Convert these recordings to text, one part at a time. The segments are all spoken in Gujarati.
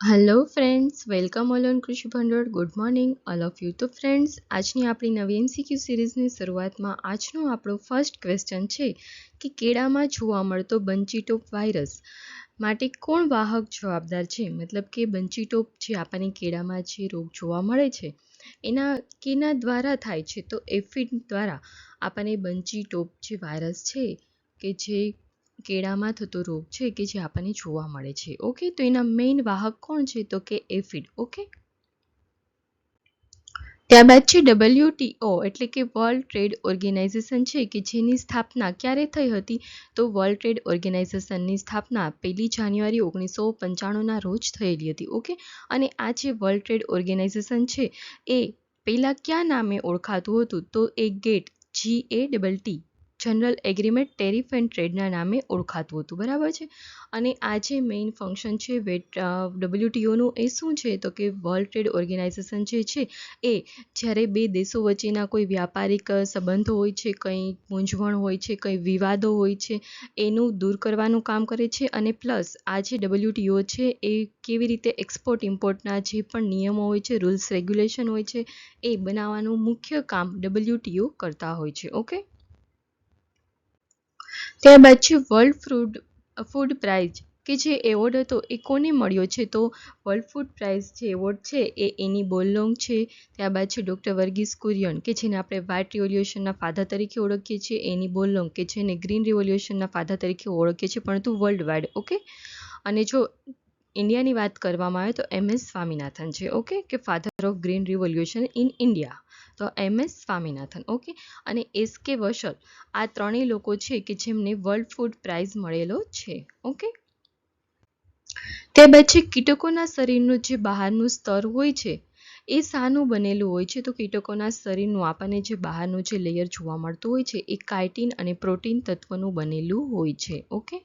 Hello friends, welcome all on કૃષિ ભંડોળ. Good morning all of you. તો ફ્રેન્ડ્સ, આજની આપણી નવી MCQ સિરીઝની શરૂઆતમાં આજનો આપણો ફર્સ્ટ ક્વેશ્ચન છે કે કેળામાં જોવા મળતો બંચીટોપ વાયરસ માટે કોણ વાહક જવાબદાર છે. મતલબ કે બંચીટોપ જે આપણને કેળામાં જે રોગ જોવા મળે છે એના કેના દ્વારા થાય છે, તો એફિડ દ્વારા આપણને બંચીટોપ જે વાયરસ છે કે જે કેળામાં થતો રોગ છે કે જે આપણને જોવા મળે છે. ઓકે, તો એના મેઇન વાહક કોણ છે? તો કે એફિડ. ઓકે, ત્યારબાદ છે WTO એટલે કે વર્લ્ડ ટ્રેડ ઓર્ગેનાઇઝેશન છે કે જેની સ્થાપના ક્યારે થઈ હતી? તો વર્લ્ડ ટ્રેડ ઓર્ગેનાઇઝેશનની સ્થાપના 1 જાન્યુઆરી 1995ના રોજ થયેલી હતી. ઓકે, અને આ જે વર્લ્ડ ટ્રેડ ઓર્ગેનાઇઝેશન છે એ પહેલા કયા નામે ઓળખાતું હતું? તો એ GATT general agreement tariff and ટ્રેડના નામે ઓળખાતું હતું. બરાબર છે. અને આ જે મેઇન ફંક્શન છે WTOનું એ શું છે? તો કે વર્લ્ડ ટ્રેડ ઓર્ગેનાઇઝેશન જે છે એ જ્યારે બે દેશો વચ્ચેના કોઈ વ્યાપારિક સંબંધો હોય છે, કંઈ મૂંઝવણ હોય છે, કંઈ વિવાદો હોય છે, એનું દૂર કરવાનું કામ કરે છે. અને પ્લસ આ જે WTO છે એ કેવી રીતે એક્સપોર્ટ ઇમ્પોર્ટના જે પણ નિયમો હોય છે, રૂલ્સ રેગ્યુલેશન હોય છે, એ બનાવવાનું મુખ્ય કામ WTO કરતા હોય છે. ઓકે, ત્યારબાદ છે વર્લ્ડ ફૂડ પ્રાઇઝ કે જે એવોર્ડ હતો એ કોને મળ્યો છે? તો વર્લ્ડ ફૂડ પ્રાઇઝ જે એવોર્ડ છે એ એની બોરલોંગ છે. ત્યારબાદ છે ડૉક્ટર વર્ગીસ કુરિયન કે જેને આપણે વ્હાઇટ રિવોલ્યુશનના ફાધર તરીકે ઓળખીએ છીએ, એની બોરલોંગ કે જેને ગ્રીન રિવોલ્યુશનના ફાધર તરીકે ઓળખીએ છીએ, પરંતુ વર્લ્ડ વાઇડ. ઓકે, અને જો ઇન્ડિયાની વાત કરવામાં આવે તો MS સ્વામીનાથન છે. ઓકે, કે father of green revolution in India, તો MS સ્વામીનાથન. ઓકે, અને SK વસલ, આ ત્રણેય લોકો છે કે જેમને વર્લ્ડ ફૂડ પ્રાઇઝ મળેલો છે. ઓકે, ત્યારબાદ છે કીટકોના શરીરનું જે બહારનું સ્તર હોય છે એ શાનું બનેલું હોય છે? તો કીટકોના શરીરનું આપણને જે બહારનું જે લેયર જોવા મળતું હોય છે એ કાઇટિન અને પ્રોટીન તત્વનું બનેલું હોય છે. ઓકે,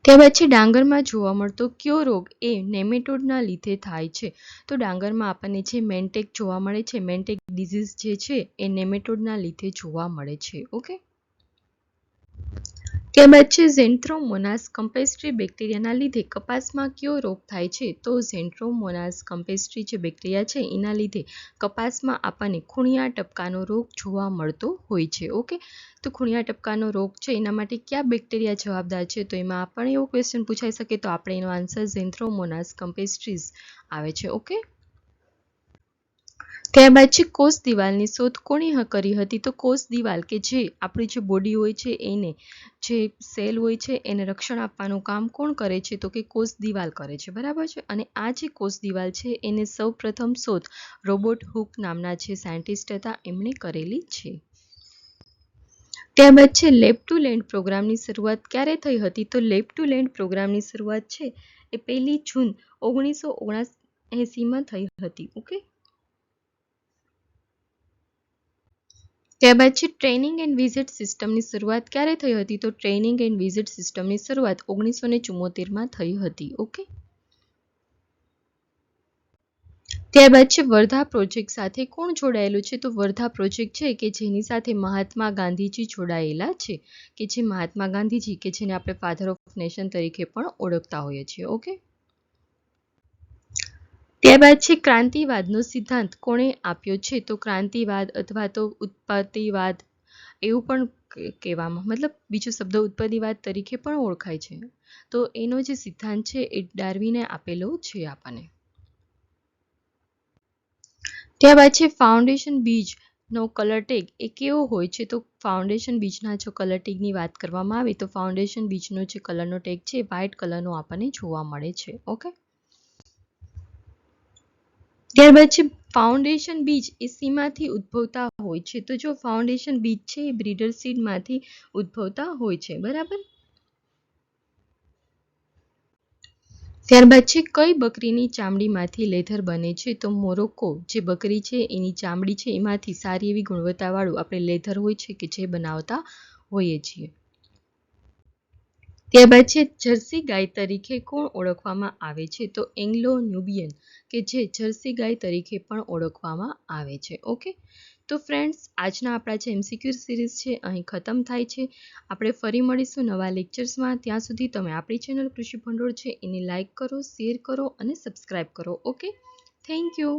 ત્યારબાદ છે ડાંગરમાં જોવા મળતો કયો રોગ એ નેમેટોડના લીધે થાય છે? તો ડાંગરમાં આપણને જે મેન્ટેક જોવા મળે છે, મેન્ટેક ડિઝીઝ જે છે એ નેમેટોડના લીધે જોવા મળે છે. ઓકે, ત્યારબાદ છે ઝેન્થ્રોમોનાસ કમ્પેસ્ટ્રી બેક્ટેરિયાના લીધે કપાસમાં કયો રોગ થાય છે? તો ઝેન્થ્રોમોનાસ કમ્પેસ્ટ્રી જે બેક્ટેરિયા છે એના લીધે કપાસમાં આપણને ખૂણિયા ટપકાનો રોગ જોવા મળતો હોય છે. ઓકે, તો ખૂણિયા ટપકાનો રોગ છે એના માટે કયા બેક્ટેરિયા જવાબદાર છે? તો એમાં આપણે એવો ક્વેશ્ચન પૂછાઈ શકે તો આપણે એનો આન્સર ઝેન્થ્રોમોનાસ કમ્પેસ્ટ્રીઝ આવે છે. ઓકે, ત્યારબાદ છે કોષ દિવાલની શોધ કોણે કરી હતી? તો કોષ દિવાલ કે જે આપણી જે બોડી હોય છે એને જે સેલ હોય છે એને રક્ષણ આપવાનું કામ કોણ કરે છે? તો કે કોષ દિવાલ કરે છે. બરાબર છે. અને આ જે કોષ દિવાલ છે એને સૌ પ્રથમ શોધ રોબર્ટ હુક નામના જે સાયન્ટિસ્ટ હતા એમણે કરેલી છે. ત્યારબાદ છે લેબ ટુ લેન્ડ પ્રોગ્રામની શરૂઆત ક્યારે થઈ હતી? તો લેબ ટુ લેન્ડ પ્રોગ્રામની શરૂઆત છે એ 1 જૂન 1979માં થઈ હતી. ઓકે, ત્યારબાદ છે ટ્રેનિંગ એન્ડ વિઝિટ સિસ્ટમની શરૂઆત ક્યારે થઈ હતી? તો ટ્રેનિંગ એન્ડ વિઝિટ સિસ્ટમની શરૂઆત 1974માં થઈ હતી. ઓકે, ત્યારબાદ છે વર્ધા પ્રોજેક્ટ સાથે કોણ જોડાયેલું છે? તો વર્ધા પ્રોજેક્ટ છે કે જેની સાથે મહાત્મા ગાંધીજી જોડાયેલા છે, કે જે મહાત્મા ગાંધીજી કે જેને આપણે ફાધર ઓફ નેશન તરીકે પણ ઓળખતા હોઈએ છીએ. ઓકે, ત્યારબાદ છે ક્રાંતિવાદનો સિદ્ધાંત કોણે આપ્યો છે? તો ક્રાંતિવાદ અથવા તો ઉત્પત્તિવાદ એવું પણ કહેવામાં, મતલબ બીજો શબ્દ ઉત્પત્તિવાદ તરીકે પણ ઓળખાય છે. તો એનો જે સિદ્ધાંત છે એ ડાર્વિને આપેલો છે આપણને. ત્યારબાદ છે ફાઉન્ડેશન બીજનો કલર ટેગ એ કેવો હોય છે? તો ફાઉન્ડેશન બીજના જો કલર ટેગની વાત કરવામાં આવે તો ફાઉન્ડેશન બીજનો જે કલરનો ટેગ છે વ્હાઇટ કલરનો આપણને જોવા મળે છે. ઓકે, ત્યારબાદ છે ફાઉન્ડેશન બીજ એ શેમાંથી ઉદ્ભવતા હોય છે? તો જો ફાઉન્ડેશન બીજ છે એ બ્રીડર સીડમાંથી ઉદ્ભવતા હોય છે. બરાબર. ત્યારબાદ છે કઈ બકરીની ચામડીમાંથી લેધર બને છે? તો મોરોક્કો જે બકરી છે એની ચામડી છે એમાંથી સારી એવી ગુણવત્તાવાળું આપણે લેધર હોય છે કે જે બનાવતા હોઈએ છીએ. ત્યારબાદ છે જર્સી ગાય તરીકે કોણ ઓળખવામાં આવે છે? તો એંગ્લો ન્યુબિયન કે જે જર્સી ગાય તરીકે પણ ઓળખવામાં આવે છે. ઓકે, તો ફ્રેન્ડ્સ, આજના આપણા જે MCQ સિરીઝ છે અહીં ખતમ થાય છે. આપણે ફરી મળીશું નવા લેક્ચર્સમાં. ત્યાં સુધી તમે આપણી ચેનલ કૃષિ ભંડોળ છે એને લાઇક કરો, શેર કરો અને સબસ્ક્રાઈબ કરો. Okay, thank you.